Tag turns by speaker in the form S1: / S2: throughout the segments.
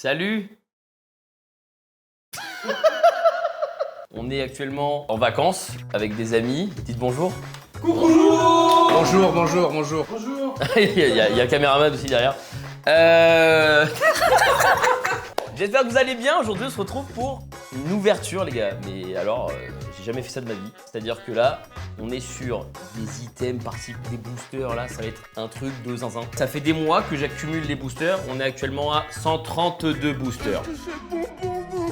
S1: Salut. On est actuellement en vacances avec des amis. Dites bonjour.
S2: Coucou.
S3: Bonjour, bonjour, bonjour.
S2: Bonjour.
S1: il y a le caméraman aussi derrière. J'espère que vous allez bien. Aujourd'hui, on se retrouve pour une ouverture, les gars. Mais alors, j'ai jamais fait ça de ma vie. C'est-à-dire que là, on est sur des items par-ci, des boosters. Là, ça va être un truc de zinzin. Ça fait des mois que j'accumule les boosters. On est actuellement à 132 boosters.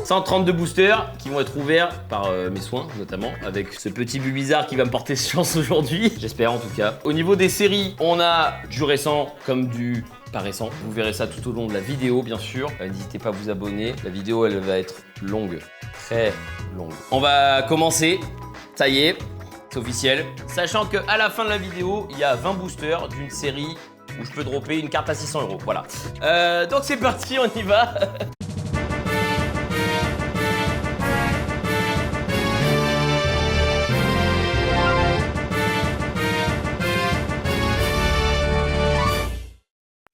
S1: 132 boosters qui vont être ouverts par mes soins, notamment, avec ce petit Bulbizarre qui va me porter chance aujourd'hui. J'espère en tout cas. Au niveau des séries, on a du récent comme du pas récent. Vous verrez ça tout au long de la vidéo, bien sûr. N'hésitez pas à vous abonner. La vidéo, elle va être longue, très longue. On va commencer. Ça y est, c'est officiel. Sachant qu'à la fin de la vidéo, il y a 20 boosters d'une série où je peux dropper une carte à 600 €. Voilà. Donc c'est parti, on y va.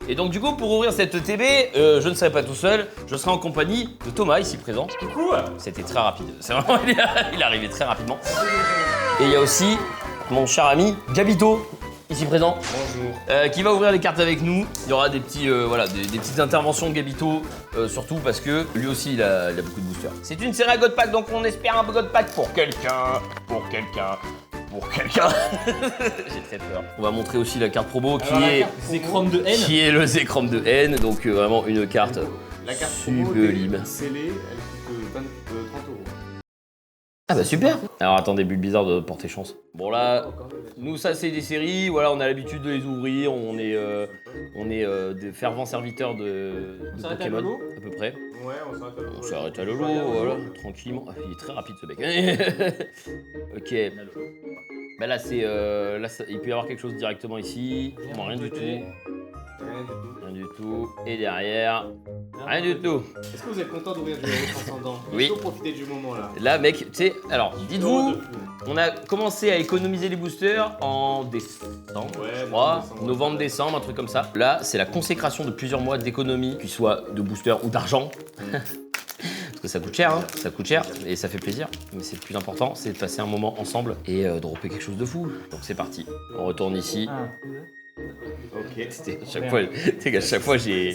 S1: Et donc du coup, pour ouvrir cette TB, je ne serai pas tout seul, je serai en compagnie de Thomas, ici présent.
S2: Coucou.
S1: C'était très rapide, c'est vraiment, il est arrivé très rapidement. Et il y a aussi mon cher ami Gabito, ici présent.
S3: Bonjour.
S1: Qui va ouvrir les cartes avec nous. Il y aura des petits, voilà, des petites interventions de Gabito, surtout parce que lui aussi il a beaucoup de boosters. C'est une série à God Pack, donc on espère un God Pack pour quelqu'un, J'ai très peur. On va montrer aussi la carte promo qui est
S2: Zekrom de N.
S1: qui est le Zekrom de N, donc vraiment une carte
S3: La carte promo
S1: sublime.
S3: scellée, elle coûte 30 €.
S1: Ah bah super. Alors attendez, Bulbizarre de porter chance. Bon là, nous ça c'est des séries, voilà, on a l'habitude de les ouvrir, on est des fervents serviteurs de
S2: s'arrête à
S1: Pokémon,
S2: Lolo
S1: à peu près.
S3: Ouais, on s'arrête à l'eau.
S1: On s'arrête à Lolo, voilà, tranquillement. Ah, il est très rapide ce mec. Ok. Bah là c'est, il peut y avoir quelque chose directement ici. Non, rien du tout. Rien du tout. Et derrière, rien du tout.
S3: Est-ce que vous êtes content d'ouvrir du héros transcendant?
S1: Oui.
S3: Il faut profiter du moment là.
S1: Là mec, tu sais, alors dites-vous, on a commencé à économiser les boosters en décembre,
S3: Ouais,
S1: je crois,
S3: décembre,
S1: novembre, décembre, un truc comme ça. Là, c'est la consécration de plusieurs mois d'économie, qu'il soit de boosters ou d'argent. Parce que ça coûte cher, hein, ça coûte cher et ça fait plaisir. Mais c'est le plus important, c'est de passer un moment ensemble et de dropper quelque chose de fou. Donc c'est parti. On retourne ici.
S3: Ok.
S1: À chaque fois, j'ai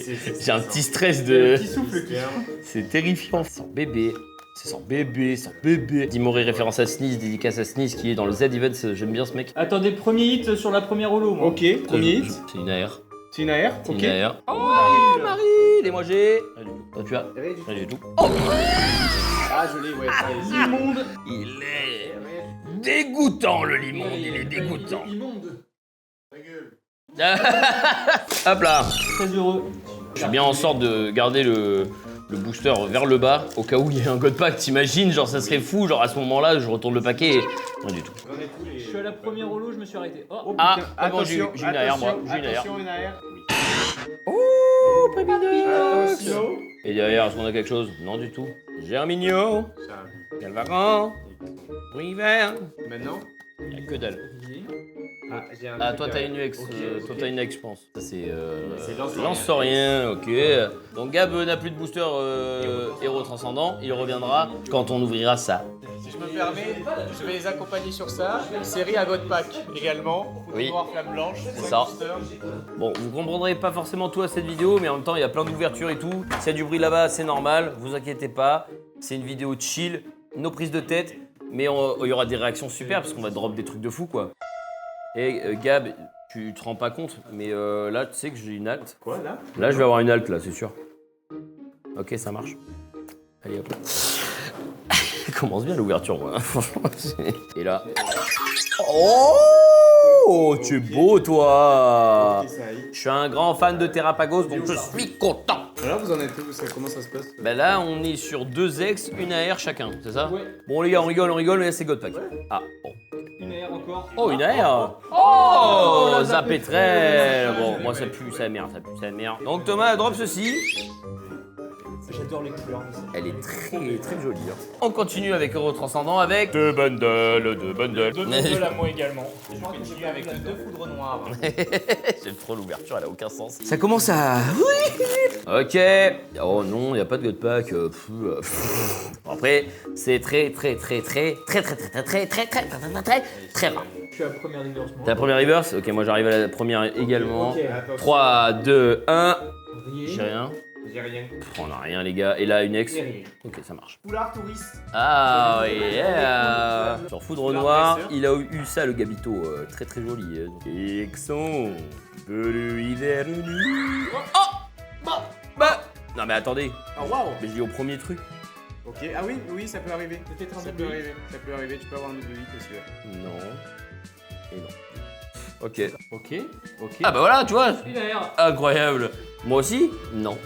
S1: un petit stress de.
S3: Petit souffle qui
S1: C'est terrifiant. Sans bébé. C'est sans bébé, sans bébé. Dimoré référence à Sneeze, dédicace à Sneeze qui est dans le Z-Events. J'aime bien ce mec.
S2: Attendez, premier hit sur la première holo, moi.
S3: Ok, premier hit.
S1: C'est une AR.
S3: C'est une AR.
S1: C'est
S3: Ok.
S1: une AR.
S3: Oh,
S1: Marie, les moi j'ai. Rien du tout. Toi tu as rien du tout.
S3: Ah, joli, ouais.
S2: Immonde.
S1: Il est dégoûtant le limonde, il est dégoûtant.
S2: Immonde.
S1: Hop là.
S2: Très heureux.
S1: Je suis bien en sorte de garder le booster vers le bas au cas où il y a un God Pack. T'imagines, genre ça serait fou, genre à ce moment-là je retourne le paquet et rien du tout.
S2: Je suis à la première holo, je me suis arrêté. Oh.
S1: Ah,
S3: putain,
S1: ah bon, j'ai une AR moi, j'ai une AR.
S3: Attention, une AR.
S1: Oh, Papinox.
S3: Attention.
S1: Et derrière, est-ce qu'on a quelque chose? Non du tout. Germinio, Calvaran, River.
S3: Maintenant.
S1: Il y a que dalle.
S3: Ah, j'ai un
S1: Ah,
S3: truc
S1: toi
S3: à-
S1: t'as une UX,
S3: Ok,
S1: toi
S3: ok.
S1: t'as une UX, je pense. Ça c'est
S3: Lance-Saurien.
S1: Lance-Saurien, ok. Donc Gab n'a plus de booster héros transcendant, il reviendra quand on ouvrira ça.
S4: Si je me permets, je vais les accompagner sur ça. Série à God Pack également.
S1: Oui.
S4: Noir, flamme blanche.
S1: C'est ça. Bon, vous comprendrez pas forcément tout à cette vidéo, mais en même temps, il y a plein d'ouvertures et tout. S'il y a du bruit là-bas, c'est normal, vous inquiétez pas. C'est une vidéo chill, nos prises de tête, mais il y aura des réactions super parce qu'on va drop des trucs de fou, quoi. Et Gab, tu te rends pas compte, mais là, tu sais que j'ai une halte.
S3: Quoi là?
S1: Là, je vais avoir une halte, là, c'est sûr. Ok, ça marche. Allez, hop. Commence bien l'ouverture, moi. Franchement, et là. Oh, tu es beau, toi.
S3: Ok, ça y est.
S1: Je suis un grand fan de Terrapagos, donc je suis content.
S3: Alors vous en êtes où? Comment ça se passe?
S1: Bah là, on est sur 2 ex, une AR chacun, c'est ça?
S2: Ouais.
S1: Bon, les gars, on rigole, mais là, c'est Godpack. Ah, bon.
S2: Une AR encore.
S1: Oh, une AR. Oh, Zapétrel. Bon, moi, ça pue sa mère, ça pue sa mère. Donc, Thomas, drop ceci.
S2: J'adore les couleurs de ça.
S1: Elle est très jolie. Hein. On continue avec Euro Transcendant avec deux bundles.
S4: Deux bundles à moi également. Je continue avec deux foudres noires.
S1: J'aime trop l'ouverture, elle a aucun sens. Ça commence à... Ok. Oh non, y a pas de God Pack. Après, c'est très rare.
S2: Je suis à la première reverse.
S1: T'as la première reverse? Ok, moi j'arrive à la première également.
S2: Ok.
S1: 3, 2, 1.
S2: Rien.
S1: J'ai rien.
S3: J'ai rien.
S1: On a rien les gars. Et là, une ex.
S2: Et rien.
S1: Ok, ça marche.
S3: Foulard touriste.
S1: Ah yeah. Sur Foudre
S3: Foulard
S1: Noire,
S3: dresseur.
S1: il a eu ça le gabito, très joli. Exxon de l'hiver. Oh bah non mais attendez,
S3: Ah waouh.
S1: mais je lis au premier truc.
S3: Ok, ah oui, ça peut arriver.
S2: Peut-être un
S3: Ça
S2: double
S3: peut
S2: huit.
S3: arriver. Ça peut arriver. Tu peux avoir un double 8 aussi. Ouais.
S1: Non. Et non. Ok.
S3: Ok.
S1: Ah bah voilà, tu vois.
S2: Il a l'air.
S1: Incroyable. Moi aussi? Non.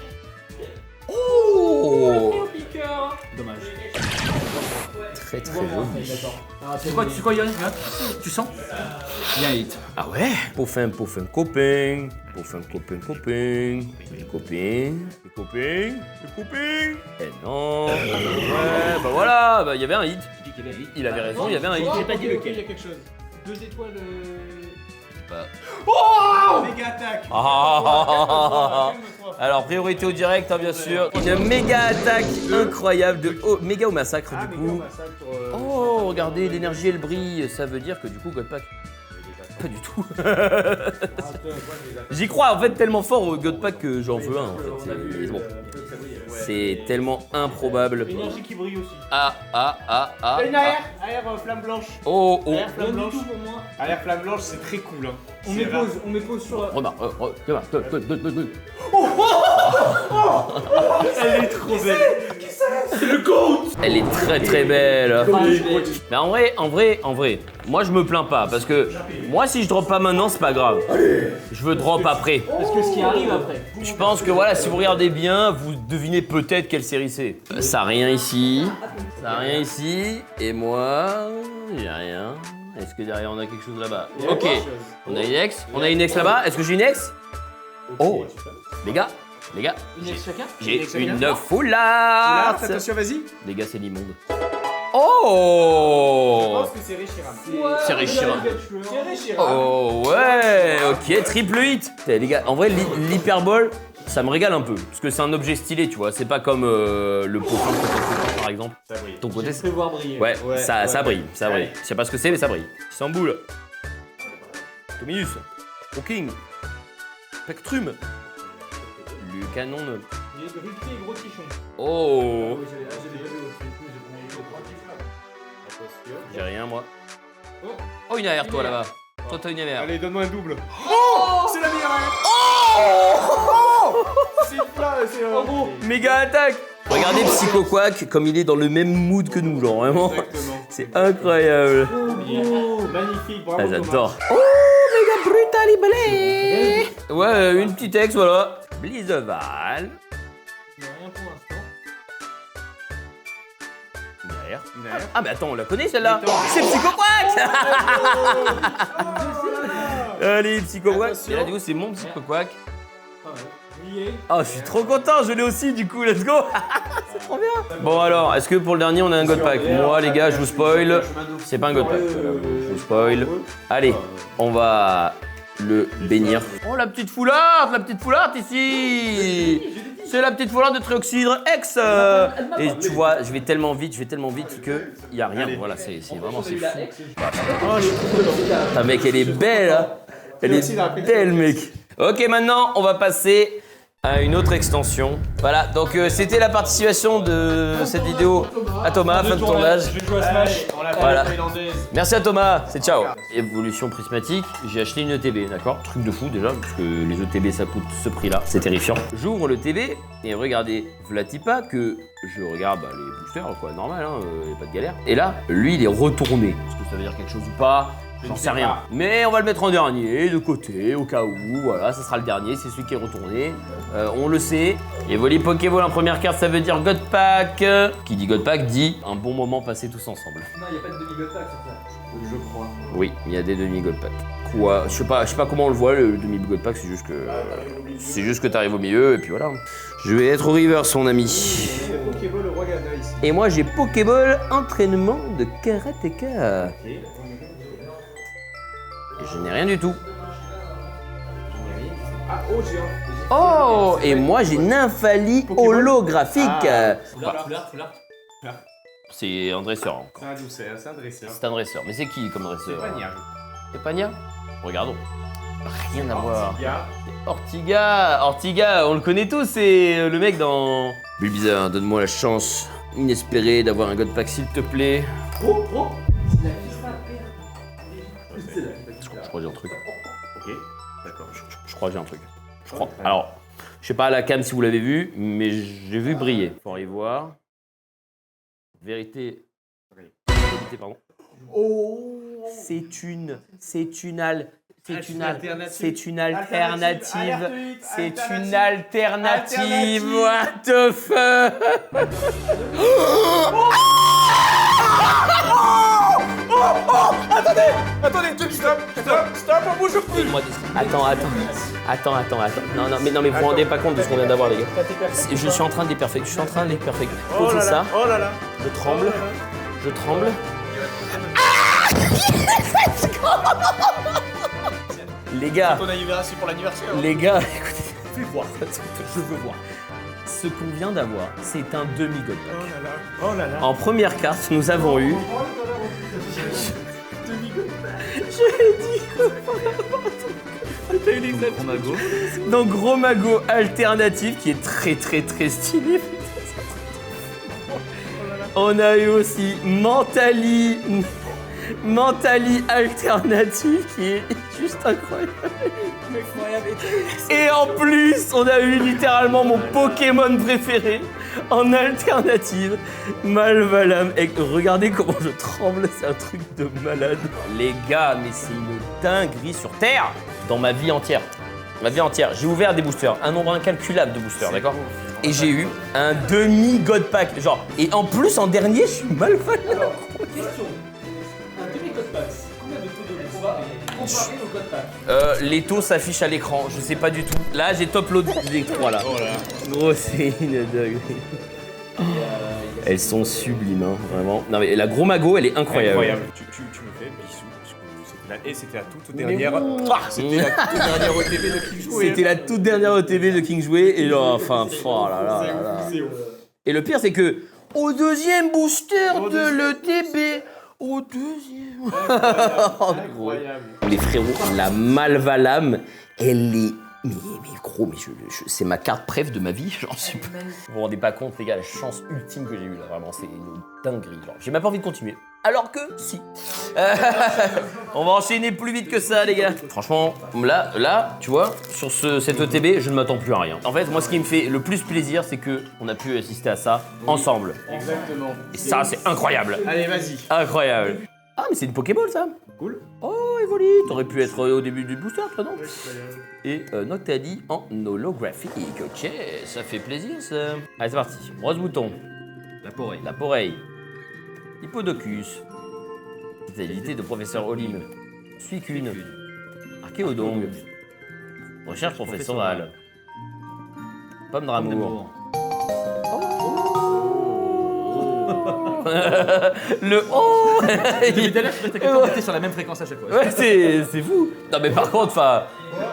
S1: Oh.
S2: Piqueur. Dommage.
S1: Très joli.
S2: C'est quoi, Yann? Tu sens? Il y a un hit.
S1: Ah ouais? Poffin, copain. Poffin, copain. Copain. Eh non. Ouais, bah voilà, bah il y avait un hit. Il avait raison, il y avait un hit.
S2: J'ai pas dit lequel.
S4: Il y a quelque chose.
S2: 2 étoiles.
S1: Bah.
S3: Méga attaque.
S1: Alors, priorité au direct, hein, bien sûr. Une méga attaque incroyable de méga au massacre,
S3: Ah,
S1: du
S3: méga
S1: coup.
S3: massacre.
S1: Oh, regardez, l'énergie elle brille. Ça veut dire que du coup, God Pack. Pas du tout. J'y crois en fait tellement fort au God Pack que j'en veux un. En fait. C'est tellement improbable.
S2: Énergie qui brille aussi.
S1: Ah.
S3: Une air flamme blanche.
S1: Oh.
S3: Air flamme
S2: Rien du
S3: blanche.
S2: tout pour moi.
S3: Air flamme blanche, c'est très cool. Hein.
S2: On met pause sur.
S1: Remarque,
S3: Elle est trop belle.
S1: elle est très belle. Mais en vrai, moi je me plains pas parce que moi si je drop pas maintenant c'est pas grave. Je veux drop après.
S2: Parce que ce qui arrive après.
S1: Je pense que voilà, si vous regardez bien, vous devinez peut-être quelle série c'est. Ça a rien ici. Et moi, j'ai rien. Est-ce que derrière on a quelque chose là-bas? Ok. On a une ex. On a une ex là-bas. Est-ce que j'ai une ex? Oh. Les gars.
S2: Une ex chacun.
S1: J'ai une
S3: Là,
S1: foulard.
S3: attention, vas-y.
S1: Les gars, c'est l'immonde.
S3: Je
S1: Oh.
S3: pense que c'est Richiram.
S1: C'est Richiram.
S3: C'est Richiram.
S1: Oh ouais, ok, triple hit. Putain, les gars, en vrai, l'hyperbole, ça me régale un peu. Parce que c'est un objet stylé, tu vois. C'est pas comme le Poffin, par exemple.
S3: Ça brille.
S1: Ton côté,
S2: Je peux voir briller.
S1: ouais,
S3: Ouais,
S1: ça
S3: ouais.
S1: brille.
S3: Allez.
S1: Je sais pas ce que c'est, mais ça brille. Istanbul. Tominus. Hawking. Spectrum. Le canon.
S2: Il est grutier et gros tichon.
S1: Oh. J'ai rien, moi. Oh, une AR, toi, là-bas. Toi, t'as une AR.
S3: Allez, donne-moi un double. Oh, c'est la meilleure air. Oh, c'est plat, c'est
S2: gros.
S1: Méga attaque. Regardez Psycho Quack comme il est dans le même mood que nous, genre vraiment.
S3: Exactement.
S1: C'est incroyable.
S3: Magnifique, bravo.
S1: Ah, j'adore. Oh, méga brutaliblé. Ouais, une petite ex, voilà. Blizzval.
S2: Il n'y a rien pour l'instant.
S1: Derrière.
S3: Une air.
S1: Ah, mais attends, on la connaît celle-là.
S3: Attends.
S1: C'est Psycho Quack. Allez, Psycho Quack.
S3: Attention.
S1: Et là, du coup, c'est mon Psycho Quack.
S2: Pas mal. Briller.
S1: Oh, je suis trop content, je l'ai aussi du coup, let's go. C'est trop bien. Bon alors, est-ce que pour le dernier on a un God Pack? Moi les gars, je vous spoil, c'est pas un God Pack. Je vous spoil. Allez, on va le bénir. Oh la petite foularde ici. C'est la petite foularde de Trioxydre X. Et tu vois, je vais tellement vite que y a rien. Voilà, c'est vraiment c'est fou. Ta mec, elle est belle. Hein. Elle est belle, mec. Ok, maintenant on va passer à une autre extension. Voilà, donc c'était la participation de cette vidéo à Thomas, fin de tournage.
S2: Je vais jouer à Smash.
S3: On l'a
S1: Voilà.
S3: fait thaïlandaise.
S1: Merci à Thomas, c'est ciao. Évolution prismatique, j'ai acheté une ETB, d'accord? Truc de fou déjà, parce que les ETB ça coûte ce prix-là, c'est terrifiant. J'ouvre le TB et regardez, Vlatipa que je regarde les boosters, quoi, normal, hein, y a pas de galère. Et là, lui il est retourné. Est-ce que ça veut dire quelque chose ou pas? J'en sais rien. Mais on va le mettre en dernier, de côté, au cas où, voilà, ça sera le dernier, c'est celui qui est retourné. On le sait. Et Volley Pokéball en première carte, ça veut dire God Pack. Qui dit God Pack dit un bon moment passé tous ensemble.
S2: Non, il n'y a pas de demi-god pack sur ça.
S3: Je crois.
S1: Oui, il y a des demi God Pack. Quoi? Je sais pas comment on le voit le demi God Pack, c'est juste que. C'est juste que t'arrives au milieu et puis voilà. Je vais être au river, son ami.
S3: Pokéball le roi Gana ici.
S1: Et moi j'ai Pokéball entraînement de karatéka. Et je n'ai rien du tout.
S3: Ah, oh, j'ai un.
S1: Oh, et moi j'ai Nymphali holographique.
S2: Foulard.
S1: C'est un dresseur encore.
S3: C'est un douceur, c'est un dresseur.
S1: C'est un dresseur. Mais c'est qui comme dresseur?
S3: C'est Pagna.
S1: C'est Pagna? Regardons. Rien à voir.
S3: Ortiga.
S1: Ortiga, on le connaît tous, c'est le mec dans... Bulbizarre, donne-moi la chance inespérée d'avoir un God Pack s'il te plaît.
S3: Oh.
S1: Je crois que j'ai un truc.
S3: Ok, d'accord.
S1: Je crois que j'ai un truc. Je crois. Alors, je sais pas à la cam si vous l'avez vu, mais j'ai vu briller. Faut aller voir. Vérité, pardon.
S3: Oh.
S1: C'est une alternative.
S3: Alerte
S1: C'est
S3: oui,
S1: une alternative. What the fuck?
S3: Attendez, stop, on bouge plus.
S1: Attends. Non, mais vous vous rendez pas compte de ce qu'on vient d'avoir, les gars. Je suis en train de les perfect. Posez ça.
S3: Oh là là.
S1: Je tremble. Les gars,
S4: Ton anniversaire, c'est pour l'anniversaire.
S1: écoutez, je veux voir. Ce qu'on vient d'avoir, c'est un demi-God Pack.
S3: Oh là là.
S1: En première carte, nous avons eu... Donc Gros Mago alternative qui est très stylé. On a eu aussi Mentali alternative qui est juste incroyable. Et en plus, on a eu littéralement mon Pokémon préféré en alternative, Malvalam. Et regardez comment je tremble, c'est un truc de malade. Les gars, mais c'est une dinguerie sur Terre. Dans ma vie entière, j'ai ouvert des boosters, un nombre incalculable de boosters, d'accord? Et j'ai eu un demi-God Pack, genre. Et en plus, en dernier, je suis Malvalam. Les taux s'affichent à l'écran, je sais pas du tout. Là, j'ai top load les 3 là. Gros, c'est une dinguerie. Elles sont sublimes, hein, vraiment. Non mais la Gros Mago, elle est incroyable.
S3: Tu me fais bisous. C'était la toute dernière. C'était la toute dernière OTB de King Jouet.
S1: C'était la toute dernière OTB de King Jouet et genre, enfin, oh là là là là. Et le pire, c'est que au deuxième booster de l'ETB, au deuxième.
S3: Incroyable.
S1: Les frérots, la Malvalam, elle est. Mais gros, c'est ma carte préf de ma vie, j'en suis pas. Vous vous rendez pas compte, les gars, la chance ultime que j'ai eue là, vraiment, c'est une dinguerie. Genre, j'ai même pas envie de continuer. Alors que, si. On va enchaîner plus vite que ça, les gars. Franchement, là, tu vois, sur cette ETB, je ne m'attends plus à rien. En fait, moi, ce qui me fait le plus plaisir, c'est qu'on a pu assister à ça ensemble.
S3: Exactement.
S1: Et ça, c'est incroyable.
S3: Allez, vas-y.
S1: Incroyable. Ah, mais c'est une Pokéball, ça.
S3: Cool.
S1: Oh, Evoli, t'aurais pu être au début du booster, toi, non? Et Noctali en holographique. Ok, ça fait plaisir, ça. Allez, c'est parti. Rose bouton. La Poreille. Hippodocus. Vitalité de Professeur Olim. Suicune. Archéodong. Recherche professorale. Pomme d'amour. Le oh.
S2: Depuis tout à l'heure, je reste on était sur la même fréquence à chaque fois.
S1: Ouais, c'est fou. Non mais par contre, enfin,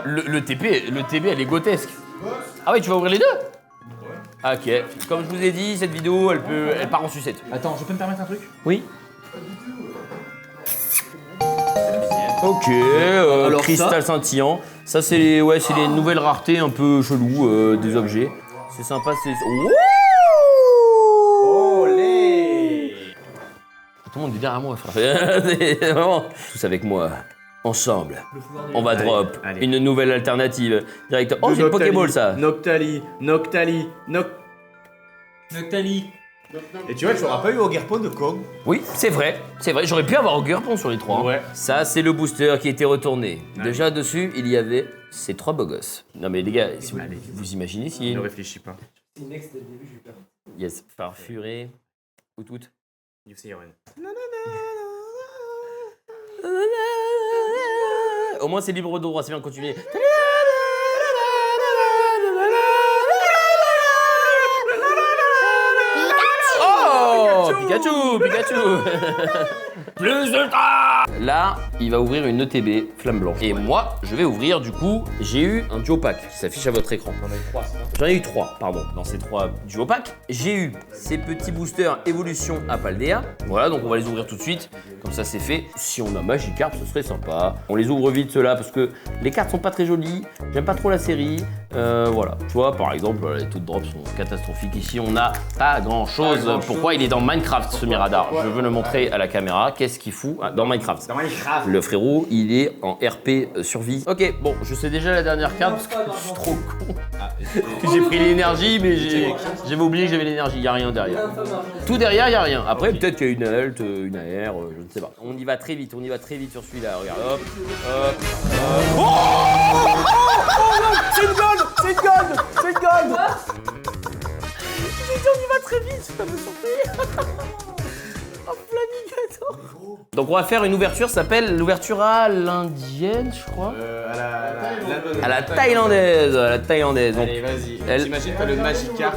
S1: le TP, elle est grotesque. Ah oui, tu vas ouvrir les deux? Ok. Comme je vous ai dit, cette vidéo, elle part en sucette.
S2: Attends, je peux me permettre un truc?
S1: Oui. Ok. Cristal scintillant. Ça c'est les nouvelles raretés un peu cheloues des objets. C'est sympa, c'est.
S3: Olé.
S1: Tout le monde est derrière moi, frère. Vraiment. Tous avec moi. Ensemble, on va drop une nouvelle alternative. Direct. Oh, c'est une Pokéball, ça.
S3: Noctali. Et tu vois, tu n'auras pas eu Ogerpon de Kog.
S1: Oui, c'est vrai. J'aurais pu avoir Ogerpon sur les 3.
S3: Ouais.
S1: Ça, c'est le booster qui était retourné. Déjà dessus, il y avait ces 3 beaux gosses. Non mais les gars, si vous imaginez si...
S3: Ne réfléchis pas.
S1: Yes, Farfuré. Tout.
S3: You see Yoren.
S1: Au moins c'est libre de droit, c'est bien de continuer. Pikachu. Plus de temps. Là, il va ouvrir une ETB flamme blanche. Et moi, je vais ouvrir du coup, j'ai eu un duo pack qui s'affiche à votre écran.
S3: On a eu 3, c'est ça.
S1: J'en ai eu 3, pardon, dans ces 3 duo packs. J'ai eu ces petits boosters évolution à Paldea. Voilà, donc on va les ouvrir tout de suite. Comme ça, c'est fait. Si on a Magikarp, ce serait sympa. On les ouvre vite, ceux-là, parce que les cartes sont pas très jolies. J'aime pas trop la série. Voilà, tu vois, par exemple, les taux de drop sont catastrophiques. Ici, on n'a pas grand-chose. Pourquoi il est dans Minecraft, ce Miradar? Je veux le montrer à la caméra. Qu'est-ce qu'il fout dans Minecraft? Le frérot, il est en RP survie. Ok, bon, je sais déjà la dernière carte parce que je suis trop con. J'ai pris l'énergie, mais j'avais oublié que j'avais l'énergie. Il n'y a rien derrière. Tout derrière, il n'y a rien. Après, peut-être qu'il y a une alt, une AR, je ne sais pas. On y va très vite, sur celui-là. Regarde, hop, hop. Oh, c'est une gold. J'ai dit on y va très vite, ça me surpris. Un flamingator. Donc on va faire une ouverture, ça s'appelle l'ouverture à l'indienne, je crois. À la thaïlandaise. Donc,
S3: Allez, vas-y.
S1: Elle-
S3: T'imagines, t'as le Magikarp.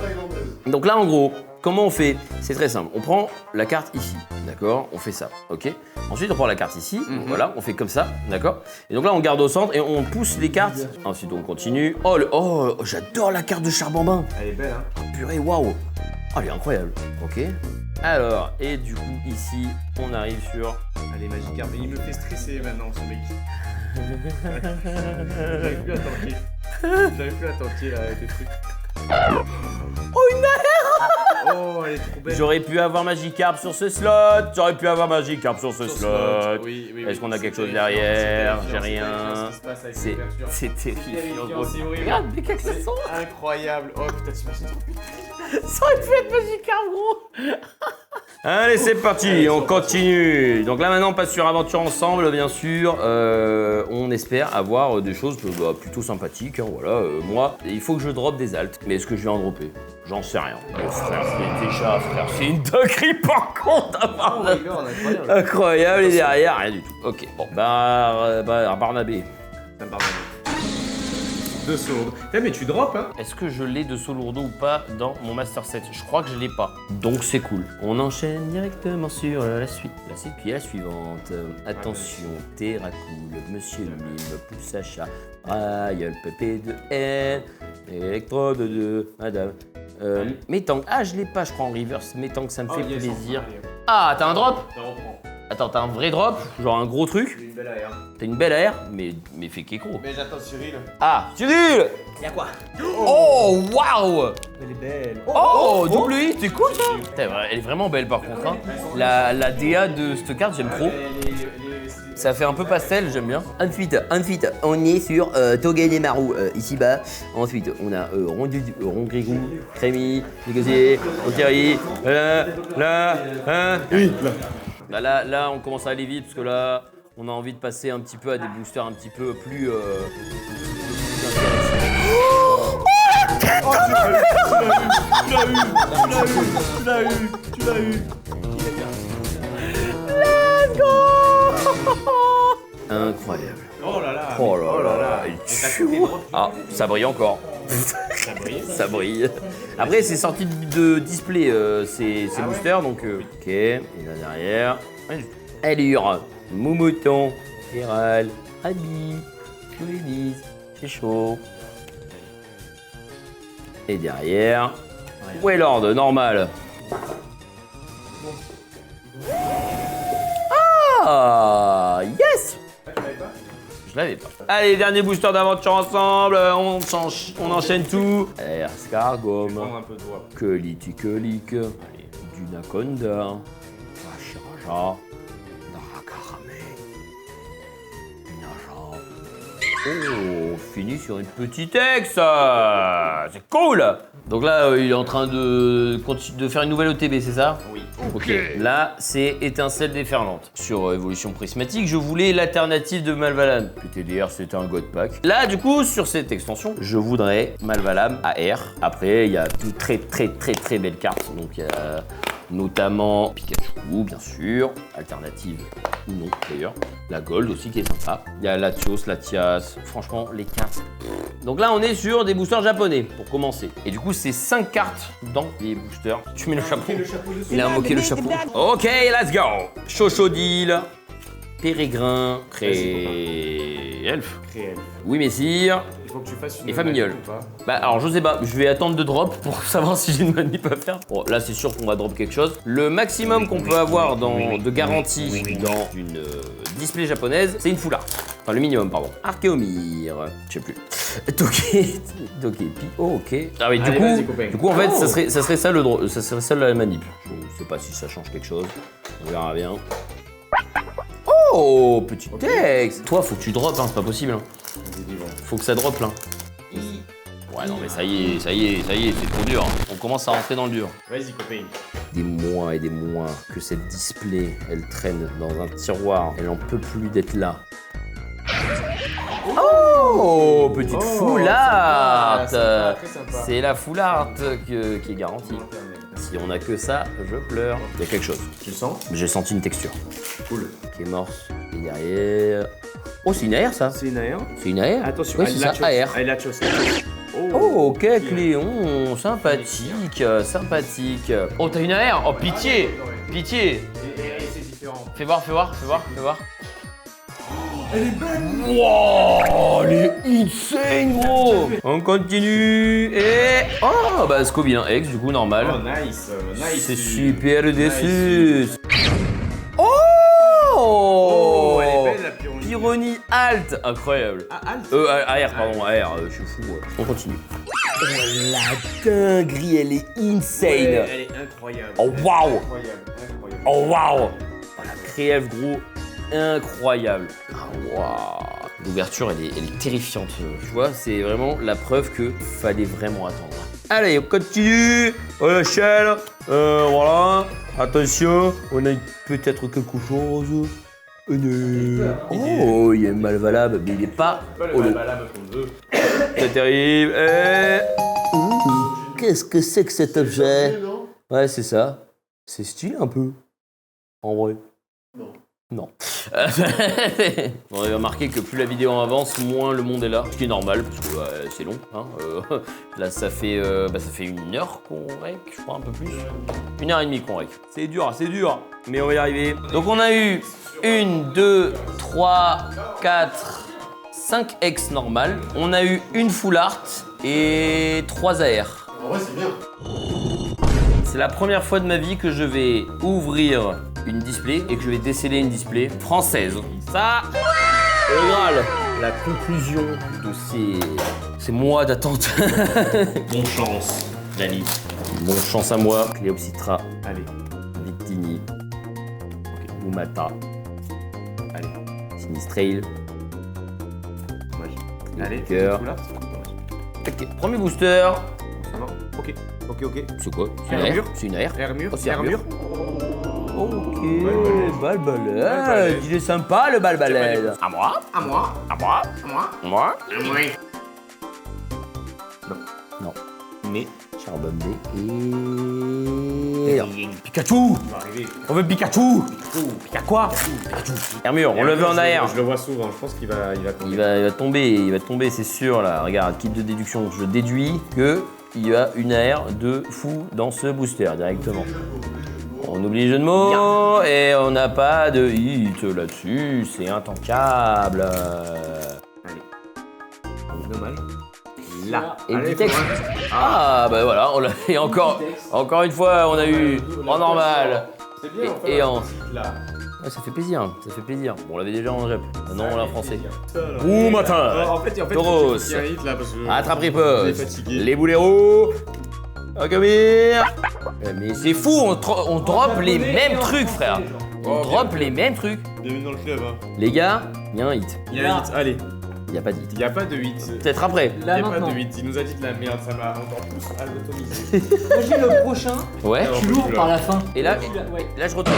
S1: donc là en gros, comment on fait? C'est très simple. On prend la carte ici, d'accord? On fait ça, ok? Ensuite on prend la carte ici, voilà, on fait comme ça, d'accord? Et donc là on garde au centre et on pousse les cartes. Ensuite on continue. Oh, j'adore la carte de Charbambin.
S3: Elle est belle, hein.
S1: Purée, waouh! Oh, elle est incroyable. Ok. Alors, et du coup, ici, on arrive sur.
S3: Allez, Magikarp. Il me fait stresser maintenant, ce mec. J'arrive plus à tanker. Là, avec les trucs.
S1: Oh, une AR!
S3: Oh, elle est trop belle.
S1: J'aurais pu avoir Magikarp sur ce slot.
S3: Oui.
S1: Est-ce qu'on a quelque chose derrière? J'ai rien. C'est terrifiant. Gros.
S3: C'est horrible.
S1: Regarde, mais qu'est-ce que ça sent?
S3: Incroyable. Oh putain, t'imagines trop.
S1: Ça aurait pu être Magikarp, gros. Allez, c'est parti, on continue. Donc là, maintenant, on passe sur Aventure Ensemble, bien sûr. On espère avoir des choses plutôt sympathiques. Hein, voilà, moi, il faut que je drop des alts. Mais est-ce que je vais en dropper? J'en sais rien. Oh, frère, c'est une dinguerie par contre. Incroyable, et derrière, rien du tout. Ok, bon, Barnabé.
S3: De sourde. Mais tu drops, hein.
S1: Est-ce que je l'ai de Solourdo ou pas dans mon Master Set? Je crois que je l'ai pas. Donc c'est cool. On enchaîne directement sur la suite. La suite, puis la suivante. Attention, Terracool, Monsieur Mime, Pousse Achat, Rayel, Pépé de N, Electrode de Madame. Métank. Ah, je l'ai pas, je crois, en reverse. Métank, ça me fait plaisir. Ah, t'as un drop? Attends, t'as un vrai drop? Genre un gros truc?
S3: Une belle AR.
S1: T'as une belle AR? Mais fais Keko.
S3: Mais j'attends Cyril.
S1: Ah, Cyril! Y'a quoi? Oh, waouh!
S3: Elle est belle.
S1: Oh, double hit, c'est cool ça! Putain, elle est vraiment belle par contre. Hein. La DA de cette carte, j'aime trop. Ça fait un peu pastel, j'aime bien. Ensuite, on est sur Togedemaru, ici-bas. Ensuite, on a Rongrigou, Crémy, Négocié, Okiri, là, on commence à aller vite parce que là, on a envie de passer un petit peu à des boosters un petit peu plus Tu l'as eu. Let's go. Incroyable.
S3: Oh là là.
S1: Il tue. Ah, ça brille encore. Ça brille. Après, c'est sorti de display ces boosters, donc ok. Et là derrière, Allure, Moumouton, Féral, Rabi, Louise, c'est chaud. Et derrière, Wailord, normal. Ah, yes! Je l'avais pas. Allez, dernier booster d'aventure ensemble, on enchaîne tout. Escargom,
S3: Un peu de doigt.
S1: Colique, Dunaconda, Vachiraja, Narakarame, Naja. Oh, fini sur une petite ex. C'est cool. Donc là, il est en train de faire une nouvelle OTB, c'est ça?
S3: Oui.
S1: Ok. Là, c'est Étincelle déferlante. Sur Évolution Prismatique, je voulais l'alternative de Malvalam. PTDR, c'était un God Pack. Là, du coup, sur cette extension, je voudrais Malvalam AR. Après, il y a de très belles cartes. Donc, il y a notamment Pikachu, bien sûr. Alternative ou non, d'ailleurs. La Gold aussi, qui est sympa. Il y a Latios, Latias. Franchement, les cartes, Donc là, on est sur des boosters japonais, pour commencer. Et du coup, c'est 5 cartes dans les boosters. Tu mets le chapeau. Il a invoqué le chapeau. Ok, let's go. Chochodile, Pérégrin, Cré-Elfe. Oui, messire.
S3: Il faut que tu fasses une
S1: Et Familiole.
S3: manip ou pas?
S1: Bah alors je sais pas, je vais attendre de drop pour savoir si j'ai une manip à faire. Bon là c'est sûr qu'on va drop quelque chose. Le maximum qu'on peut avoir de garantie dans une display japonaise, c'est une full art. Enfin le minimum pardon. Archéomir, je sais plus. Tokepi, oh, ok. Ah oui
S3: Allez, vas-y, copain.
S1: du coup en fait ça serait ça le drop, ça serait ça la manip. Je sais pas si ça change quelque chose, on verra bien. Oh, petit texte. Toi faut que tu drops, hein, c'est pas possible. Hein. Faut que ça drop là. Ouais non mais ça y est, c'est trop dur. On commence à rentrer dans le dur.
S3: Vas-y, copain.
S1: Des mois et des mois que cette display, elle traîne dans un tiroir. Elle en peut plus d'être là. Oh, petite full art. C'est la full art qui est garantie. Si on a que ça, je pleure. Il y a quelque chose.
S3: Tu le sens?
S1: J'ai senti une texture.
S3: Cool.
S1: Qui est morse. Et derrière... Oh, c'est une AR ça.
S3: C'est une AR?
S1: C'est une AR.
S3: Attention,
S1: ouais, c'est ça, AR.
S3: Elle a chose.
S1: Oh, ok, Cléon, sympathique, sympathique. Oh, t'as une AR? Oh, pitié, pitié.
S3: C'est différent.
S1: Fais voir. Elle est belle. Wow, elle est insane, gros. On continue et... Oh, bah, Scobie, hein, X, du coup, normal.
S3: Oh, nice.
S1: C'est super déçu. Oh,
S3: Oh, elle est belle, la pyronie.
S1: Pyronie alt, incroyable.
S3: Ah, alt?
S1: AR, pardon, AR, je suis fou. Ouais. On continue. Oh, la dinguerie, elle est insane.
S3: Ouais, elle est incroyable.
S1: Oh, waouh.
S3: Incroyable.
S1: Oh, waouh. Oh, la créève, gros, incroyable. Ah, waouh. L'ouverture, elle est terrifiante. Tu vois, c'est vraiment la preuve que fallait vraiment attendre. Allez, on continue. On enchaîne. Voilà. Attention, on a peut-être quelque chose. Oh, il y a une malvalable, mais il n'est pas au lot. Ça t'arrive. Qu'est-ce que c'est que cet objet? Ouais, c'est ça. C'est stylé un peu. En vrai. Non. On va remarquer que plus la vidéo avance, moins le monde est là. Ce qui est normal, parce que c'est long. Hein. Là, ça fait 1 heure qu'on rec, je crois, un peu plus. 1h30 qu'on rec. C'est dur, mais on va y arriver. Donc, on a eu 1, 2, 3, 4, 5 X normales. On a eu une full art et 3 AR.
S5: En vrai, c'est bien.
S1: C'est la première fois de ma vie que je vais ouvrir une display et que je vais déceler une display française. Ça, le Graal. La conclusion de ces mois d'attente.
S3: Bonne chance, Dani.
S1: Bonne chance à moi. Cléopsitra,
S3: Allez.
S1: Victini, Mumata, allez, Sinistrail.
S3: Magique. Allez,
S1: Cœur.
S3: tout là.
S1: Ok, premier booster.
S3: Ça va. Ok.
S1: C'est quoi? C'est une
S3: Air
S1: AR?
S3: mur.
S1: C'est une AR?
S3: Air mur.
S1: Oh, c'est
S3: Air
S1: Air
S3: mur.
S1: Ok,
S3: Balbalède.
S1: balbalède. Il est sympa le balbalède. À moi?
S3: À moi.
S1: À moi?
S3: À moi.
S1: À moi?
S3: À moi.
S1: Non.
S3: Mais.
S1: Charbonné et... Pikachu!
S3: Va arriver.
S1: On veut Pikachu! Pika quoi? Pikachu. Hermure, on le veut en AR.
S3: Je le vois souvent. Je pense qu'il va tomber.
S1: Il va tomber, c'est sûr là. Regarde, kit de déduction. Je déduis que il y a une AR de fou dans ce booster directement. On oublie les jeux de mots et on n'a pas de hit là-dessus. C'est intankable.
S3: Allez. Dommage. Là.
S1: Et le
S3: Allez,
S1: petit texte.
S3: faut voir.
S1: Ah bah voilà, on l'a fait encore une fois, on a eu en normal
S3: C'est bien.
S1: et en...
S3: Là.
S1: Ouais, ça fait plaisir. Bon, on l'avait déjà en Jap. Maintenant, on l'a en français.
S3: Ouh,
S1: Ouh, matin.
S3: En fait,
S1: Tauros.
S3: il y a un hit là parce que.
S1: Attrape
S3: On est
S1: riposte.
S3: fatigué.
S1: Les bouleros. Agamir. Mais c'est fou, on drop les mêmes trucs, frère. On drop les mêmes trucs.
S3: Bienvenue dans le club. Hein.
S1: Les gars, il y a un hit.
S3: Il y a un hit. Allez.
S1: Il n'y a pas de hit.
S3: Il n'y a pas de hit.
S1: Peut-être après.
S3: Il n'y a pas de hit. Il nous a dit de la merde. Ça m'a encore plus atomisé.
S2: Imagine le prochain,
S1: Ouais.
S2: tu l'ouvres par la fin.
S1: Et là,
S2: Ouais.
S1: là je retourne.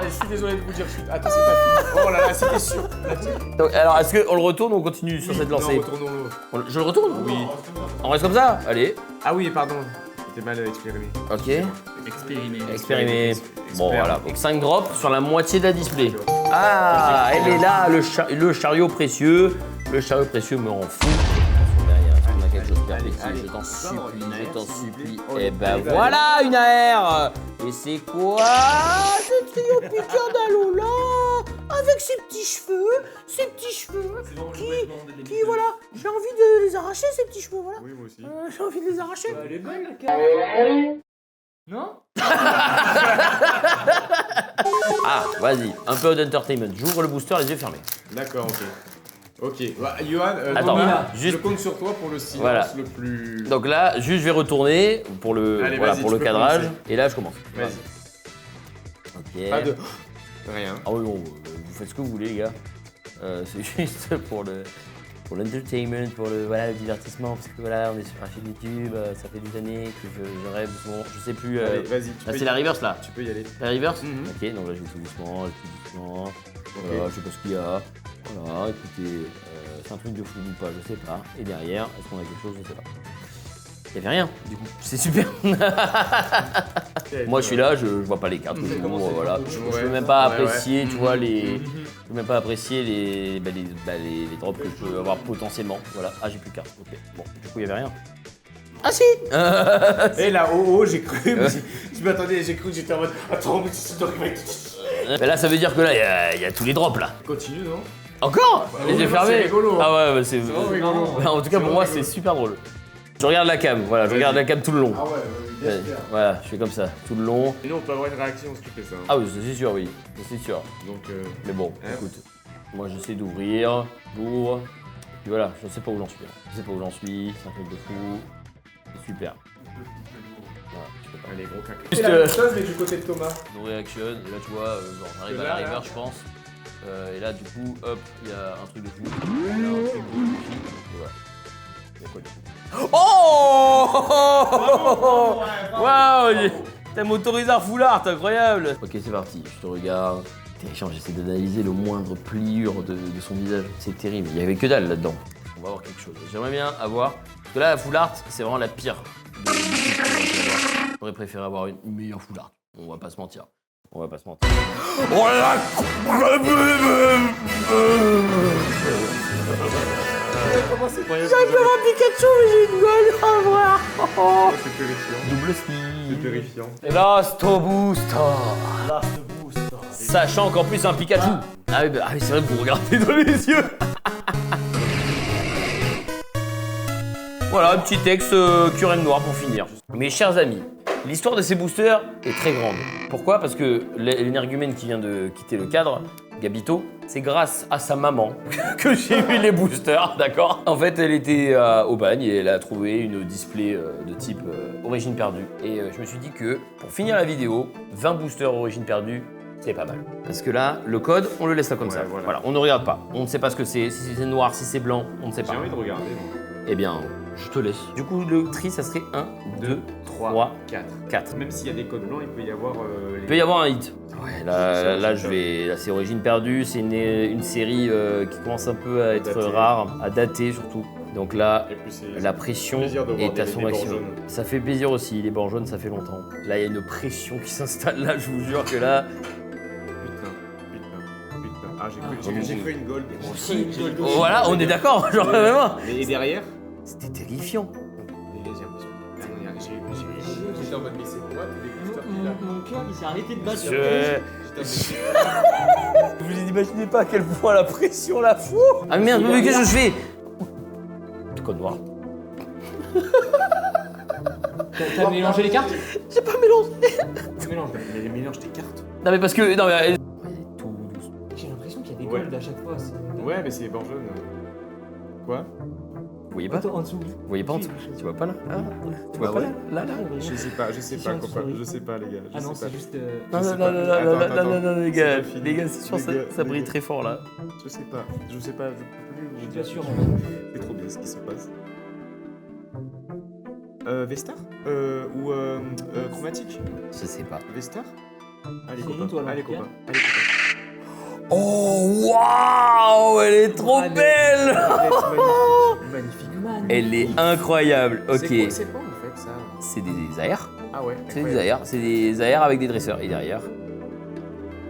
S3: Je suis désolé de vous dire chute. Attends, c'est pas fini. Oh là là, c'était sûr.
S1: Donc, alors, est-ce qu'on le retourne ou on continue sur cette lancée?
S3: Non, retournons-le.
S1: Je le retourne?
S3: Oui.
S1: On reste comme ça? Allez.
S3: Ah oui, pardon. C'était mal exprimé.
S1: Ok.
S2: Expérimer.
S1: Expérimer. Bon, voilà. Donc 5 drops sur la moitié de la display. Ah, elle est là, le chariot précieux. Le chariot précieux me rend fou. On a quelque chose de perpétuel, je t'en supplie. Et ben voilà une AR. Et c'est quoi ce trio piqueur d'Alola avec ses petits cheveux qui voilà, j'ai envie de les arracher ces petits cheveux, voilà.
S3: Oui, moi aussi.
S1: J'ai envie de les arracher.
S2: Elle est belle la carte. Non?
S1: Ah, vas-y, un peu d'entertainment. J'ouvre le booster les yeux fermés.
S3: D'accord, ok. Ok, bah, Johan,
S1: Attends,
S3: je compte sur toi pour le silence
S1: Voilà.
S3: le plus...
S1: Donc là, juste je vais retourner pour le,
S3: Allez,
S1: voilà,
S3: vas-y,
S1: pour
S3: tu
S1: le
S3: peux
S1: cadrage.
S3: commencer.
S1: Et là, je commence.
S3: Vas-y.
S1: Ok.
S3: Pas de... Rien.
S1: Ah oui, bon, vous faites ce que vous voulez, les gars. C'est juste pour l'entertainment, pour le divertissement, parce que voilà, on est sur un film YouTube, ça fait des années que je rêve, bon, je sais plus.
S3: Allez, vas-y, tu
S1: Ah,
S3: peux
S1: c'est
S3: y
S1: la
S3: aller.
S1: reverse là.
S3: Tu peux y aller.
S1: La reverse
S3: Mhm.
S1: Ok, donc là je vais tout doucement. Voilà, je sais pas ce qu'il y a. Voilà, écoutez, c'est un truc de fou ou pas, je sais pas. Et derrière, est-ce qu'on a quelque chose, je sais pas. Il y avait rien, du coup, c'est super. Moi je suis là, je vois pas les cartes que j'ouvre, voilà. Je peux même pas apprécier, tu vois, je peux même pas apprécier les drops que je peux avoir potentiellement. Voilà, ah j'ai plus de cartes, ok. Bon, du coup il y avait rien. Ah si.
S3: Et là, j'ai cru, je m'attendais, j'ai cru que j'étais en mode, attends, mais c'est toi qui m'as...
S1: Mais là ça veut dire que là, il y a tous les drops là.
S3: Continue, non?
S1: Encore Les yeux
S3: oui,
S1: fermés.
S3: c'est rigolo, hein.
S1: Ah ouais, bah, c'est
S3: vraiment rigolo.
S1: En tout cas pour moi c'est super drôle. Je regarde la cam, voilà, je regarde la cam tout le long.
S3: Ah ouais, bien sûr.
S1: Voilà, je fais comme ça, tout le long.
S3: Sinon, on peut avoir une réaction si tu fais ça.
S1: Ah oui, c'est sûr, oui, c'est sûr.
S3: Donc,
S1: Mais bon, écoute, moi j'essaie d'ouvrir, j'ouvre, puis voilà, je sais pas où j'en suis. Je sais pas où j'en suis, c'est un truc de fou, c'est super. Voilà, je peux pas.
S3: allez, gros caca.
S1: Juste,
S3: C'est la même chose, mais du côté de Thomas.
S1: No reaction, et là tu vois, genre j'arrive à
S3: Là,
S1: la river
S3: là.
S1: je pense. Et là du coup, hop, il y a un truc de fou. Il y a un truc de fou ici, et voilà. Il y a quoi de fou? Oh waouh, t'as motorisé un foulard, c'est incroyable. Ok, c'est parti, je te regarde. Terrifiant, j'essaie d'analyser le moindre pliure de son visage. C'est terrible, il y avait que dalle là-dedans. On va avoir quelque chose. J'aimerais bien avoir... Parce que là, la full art, c'est vraiment la pire. J'aurais préféré avoir une meilleure full art. On va pas se mentir. On va pas se mentir. Oh là. J'avais un Pikachu, mais j'ai une gueule à voir.
S3: C'est terrifiant.
S1: Double
S3: C'est
S1: ski.
S3: terrifiant.
S1: Last Booster. Sachant qu'en plus c'est un Pikachu. Ah oui, c'est vrai que vous regardez dans les yeux. Voilà, un petit texte Curem Noir pour finir. Mes chers amis, l'histoire de ces boosters est très grande. Pourquoi? Parce que l'énergumène qui vient de quitter le cadre, Gabito, c'est grâce à sa maman que j'ai eu les boosters, d'accord? En fait, elle était au bagne et elle a trouvé une display de type origine perdue. Et je me suis dit que pour finir la vidéo, 20 boosters origine perdue, c'est pas mal. Parce que là, le code, on le laisse là comme
S3: Ouais,
S1: ça.
S3: voilà.
S1: Voilà, on ne regarde pas. On ne sait pas ce que c'est, si c'est noir, si c'est blanc, on ne sait pas.
S3: J'ai envie de regarder, moi.
S1: Eh bien, je te laisse. Du coup, le tri, ça serait 1, 2, 3,
S3: 4.
S1: 4.
S3: Même s'il y a des codes blancs, il peut y avoir...
S1: Il peut y avoir un hit. Ouais, là je vais. Là, c'est Origine perdue. C'est une série qui commence un peu à être
S3: Datée.
S1: rare, à dater surtout. Donc là,
S3: Et puis c'est...
S1: la pression
S3: plaisir de voir
S1: est à
S3: des
S1: son
S3: bords
S1: maximum.
S3: jaunes.
S1: Ça fait plaisir aussi. Les bords jaunes, ça fait longtemps. Là, il y a une pression qui s'installe. Là, je vous jure que là.
S3: Putain. Ah, j'ai cru une gold.
S1: Voilà, on est d'accord. Genre vraiment.
S3: Et derrière?
S1: C'était terrifiant.
S3: Les gars, j'ai l'impression... J'étais en mode, mais c'est quoi tous les boosters qu'il a?
S2: Mon cœur, il s'est arrêté de battre.
S1: Vous imaginez pas à quel point la pression la fout. Ah merde, mais qu'est-ce que je fais? Code noir.
S2: T'as mélangé les cartes?
S1: J'ai pas mélangé.
S3: Mais mélange tes cartes.
S1: Non mais parce que. Non mais.
S2: J'ai l'impression qu'il y a des
S3: Ouais.
S2: golds à chaque fois.
S3: Ouais, mais c'est les bords jaunes. Quoi?
S1: Vous voyez pas?
S2: Attends, en dessous.
S1: Vous voyez pas en dessous? Tu vois pas là? Tu vois
S3: Ah
S1: pas
S3: ouais.
S1: là?
S3: Je sais pas, copain. Je sais pas, les gars.
S2: Ah non, c'est juste.
S1: Non,
S3: Je sais
S1: non,
S3: pas.
S1: non,
S3: Attends.
S1: non, les
S3: C'est
S1: gars,
S3: pas fini.
S1: les gars, c'est sûr,
S3: Les gars,
S1: ça brille
S3: les gars.
S1: très fort là.
S3: Je sais pas, je peux plus.
S2: Je suis pas sûr.
S3: C'est trop bien ce qui se passe. Vestar ou chromatique?
S1: Je sais pas.
S3: Vestar? Allez,
S2: C'est
S3: copain.
S2: une toile,
S3: Allez,
S2: en
S3: copain.
S2: tout
S1: Oh, waouh, elle est trop belle!
S3: Magnifique.
S1: Elle est incroyable, ok.
S3: C'est quoi en fait ça?
S1: C'est des AR,
S3: Ah ouais.
S1: c'est des AR avec des dresseurs. Et derrière,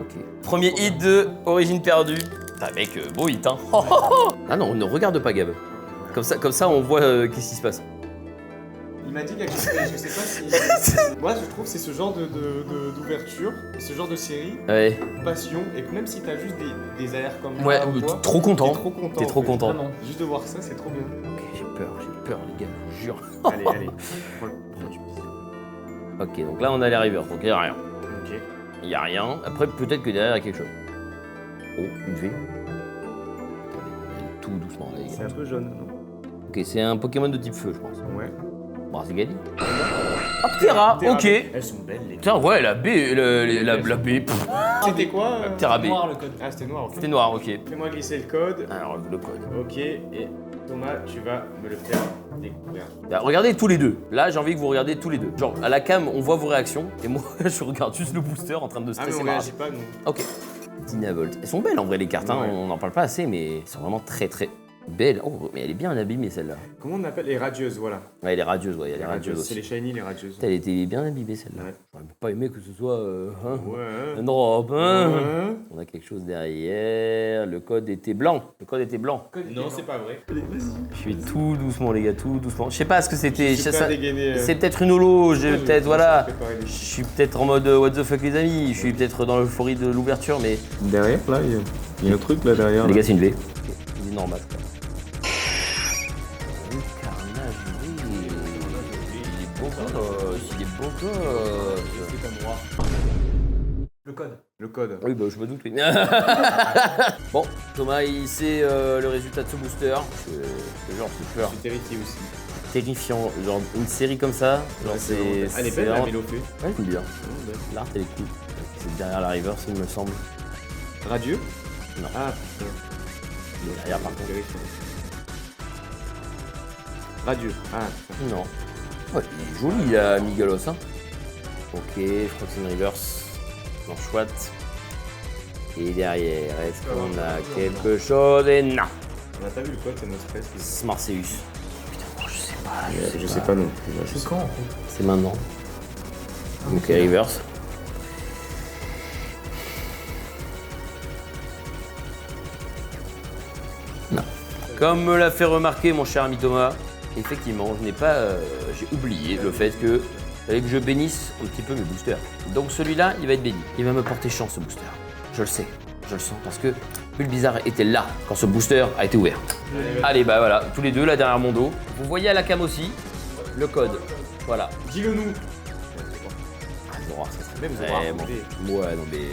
S1: ok. Premier hit de Origine perdue. Putain, mec, beau hit, hein. Ah non, ne regarde pas, Gab. Comme ça, on voit qu'est-ce qui se passe.
S3: Il m'a dit quelque chose, je sais pas si. Moi, je trouve que c'est ce genre d'ouverture, ce genre de série,
S1: Ouais.
S3: passion, et que même si t'as juste des airs comme ça,
S1: Ouais,
S3: ou quoi,
S1: trop content.
S3: T'es trop content.
S1: T'es trop
S3: en fait.
S1: content.
S3: Juste de voir ça, c'est trop bien.
S1: Ok, j'ai peur, les gars, je vous jure.
S3: Allez.
S1: Ok, donc là, on a les rivers, donc il n'y a rien.
S3: Ok.
S1: Il n'y a rien. Après, peut-être que derrière, il y a quelque chose. Oh, une V. Tout doucement, là, les
S3: C'est
S1: gars.
S3: un peu jaune, non?
S1: Ok, c'est un Pokémon de type feu, je pense.
S3: Ouais.
S1: Bon, c'est Gali. Hop, Terra, ok.
S3: Elles sont belles, les
S1: Putain, ouais, la B, la B. pff.
S3: C'était quoi
S1: Terra B.
S2: Noir le code.
S3: Ah, c'était noir, ok.
S1: C'était noir, ok.
S3: Fais-moi glisser le code.
S1: Alors, le code.
S3: Ok, et Thomas, tu vas me le faire découvrir.
S1: Bah, regardez tous les deux. Là, j'ai envie que vous regardiez tous les deux. Genre, à la cam, on voit vos réactions. Et moi, je regarde juste le booster en train de
S3: Ah, mais
S1: stresser
S3: on
S1: ma
S3: réagit
S1: race.
S3: pas, nous.
S1: Ok. Dynavolt. Elles sont belles en vrai, les cartes. Hein.
S3: Ouais.
S1: On n'en parle pas assez, mais elles sont vraiment très très belles. Oh, mais elle est bien abîmée celle-là.
S3: Comment on appelle les radieuses, voilà.
S1: Ouais, elle est radieuse, ouais, elle est radieuse
S3: C'est les
S1: aussi.
S3: shiny, les radieuses.
S1: Putain, elle était bien abîmée celle-là.
S3: Ouais.
S1: J'aurais pas aimé que ce soit
S3: Ouais.
S1: un drop. Hein.
S3: Ouais.
S1: On a quelque chose derrière. Le code était blanc. Le code était blanc.
S3: Non, c'est pas vrai.
S1: Je suis tout doucement, les gars, tout doucement. Je sais pas ce que c'était.
S3: Je suis pas dégainé.
S1: C'est peut-être une holo. J'ai peut-être, voilà.
S3: Préparer des-
S1: Je suis peut-être en mode what the fuck, les amis. Je suis peut-être dans l'euphorie de l'ouverture, mais.
S3: Derrière, là, il y a un truc là derrière.
S1: Les
S3: là.
S1: gars, c'est une V. C'est normal. Quoi. Le carnage, oui. Il est beau gosse. Il est beau gosse.
S2: Le code.
S3: Le code.
S1: Oui, bah je me doute, oui. Bon, Thomas, il sait le résultat de ce booster. Genre, c'est peur.
S3: Je suis terrifié aussi.
S1: Terrifiant. Genre, une série comme ça, genre, c'est.
S3: Elle est
S1: c'est
S3: belle la
S1: vraiment-
S3: Mélopée.
S1: Ouais, c'est bien. L'art, elle est cool. C'est derrière la reverse, il me semble.
S3: Radieux.
S1: Non.
S3: Ah putain.
S1: Il est derrière, par contre.
S3: Terrifiant. Radieux. Ah putain.
S1: Non. Ouais, il est joli, la Migalos, hein. Ok, je crois que c'est une reverse. Non, chouette. Et derrière, est-ce qu'on a quelque chose? Et non.
S3: On a pas vu le code, c'est notre stress.
S1: Marseillus. Putain, moi, je sais pas.
S3: Je sais pas non.
S2: C'est quand en fait?
S1: C'est maintenant. Ok, reverse. Non. Comme me l'a fait remarquer mon cher ami Thomas, effectivement, je n'ai pas. J'ai oublié le fait que fallait que je bénisse un petit peu mes boosters. Donc celui-là, il va être béni. Il va me porter chance ce booster. Je le sais, je le sens parce que Bulbizarre était là quand ce booster a été ouvert. Allez, bah voilà, tous les deux là derrière mon dos. Vous voyez à la cam aussi le code. Voilà.
S3: Dis-le nous.
S1: Ah, Zora, ça serait
S3: Même Zora,
S1: vraiment.
S3: complet.
S1: Ouais, non mais.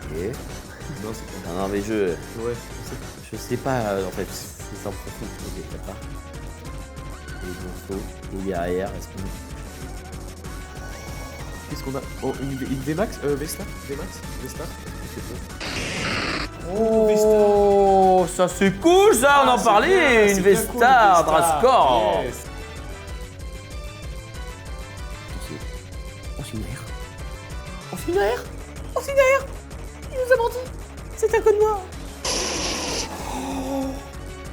S1: Ok.
S3: Non, c'est pas.
S1: Non, mais
S3: Ouais.
S1: je sais pas en fait. C'est sans profit. Ok, d'accord. Et Gonzo, et derrière, est-ce qu'on.
S3: Qu'est-ce qu'on a? Oh, une VMAX Vesta VMAX Vesta.
S1: Oh, ça c'est cool ça, on en parlait, une Vestar, Drascore.
S3: Yes.
S1: Oh, c'est une AR. Oh, c'est une AR. Oh, c'est une AR. Il nous a menti. C'est un code noir.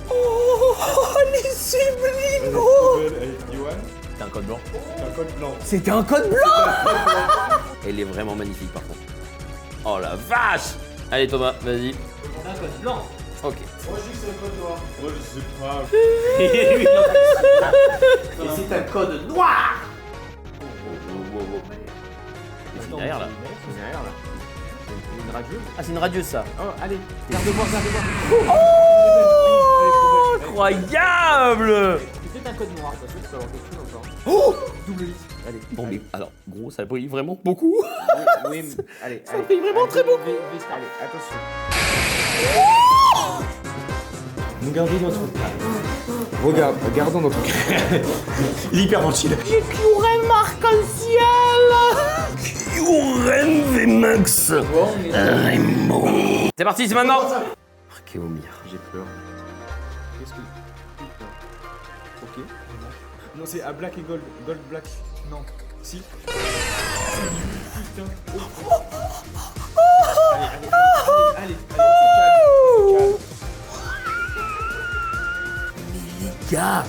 S1: Oh, les sublimes, gros.
S3: Avec Yohan.
S1: C'est un code blanc.
S3: Un code blanc.
S1: C'était un code blanc. Elle est vraiment magnifique par contre. Oh la vache. Allez Thomas, vas-y.
S2: C'est un code blanc.
S1: Ok.
S3: Moi, je dis que c'est un code noir. Moi, je sais pas.
S1: Et c'est un code noir. C'est derrière là.
S3: Derrière là. Une radio.
S1: Ah, c'est une radieuse ça.
S3: Oh, allez. Garde-moi.
S1: Oh, incroyable.
S2: C'est peut-être un code noir, parce que tu peux avoir quelque chose encore.
S1: Oh.
S2: Double hit.
S3: Allez.
S1: Bon mais alors, gros, ça brille vraiment beaucoup.
S3: Oui, allez.
S1: Ça brille vraiment très beaucoup.
S3: Allez, attention. Nous gardons notre. Regardons notre. Il est hyper gentil.
S1: Kyurem arc-en-ciel. Kyurem VMAX. Rainbow. C'est parti, c'est maintenant. Archéomir.
S3: J'ai peur. Qu'est-ce que. Putain. Ok. Non, c'est à Black et Gold. Gold Black. Non. Si. Putain. Oh. Allez.
S1: Gars,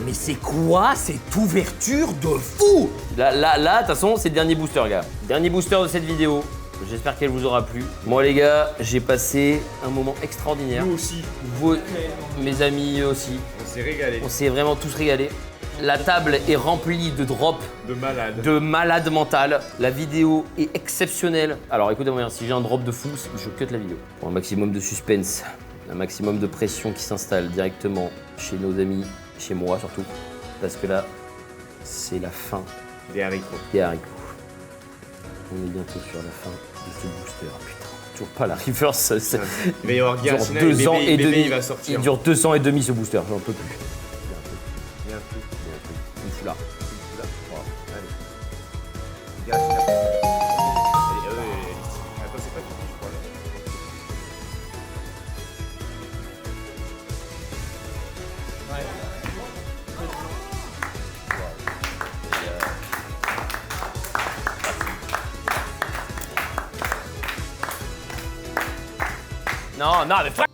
S1: mais c'est quoi cette ouverture de fou? Là, de toute façon, c'est le dernier booster, gars. Dernier booster de cette vidéo. J'espère qu'elle vous aura plu. Moi les gars, j'ai passé un moment extraordinaire.
S3: Nous aussi.
S1: Vous, mes amis eux aussi.
S3: On s'est régalé.
S1: On s'est vraiment tous régalés. La table est remplie de drops
S3: De malade.
S1: de malade mental. La vidéo est exceptionnelle. Alors écoutez-moi bien, si j'ai un drop de fou, je cut la vidéo. Pour un maximum de suspense, un maximum de pression qui s'installe directement chez nos amis, chez moi surtout. Parce que là, c'est la fin
S3: Des haricots.
S1: des haricots. On est bientôt sur la fin de ce booster. Putain, toujours pas la reverse.
S3: Il va y avoir
S1: Il dure
S3: Giratina
S1: 2 ans et
S3: bébé,
S1: demi.
S3: il va sortir.
S1: Il dure 2 ans et demi ce booster, j'en peux plus.
S3: Il y a un truc.
S1: Une foulard.
S3: Allez. Giratina. Allez, attends, c'est pas fini, je crois. Là.
S1: Non, non, mais frère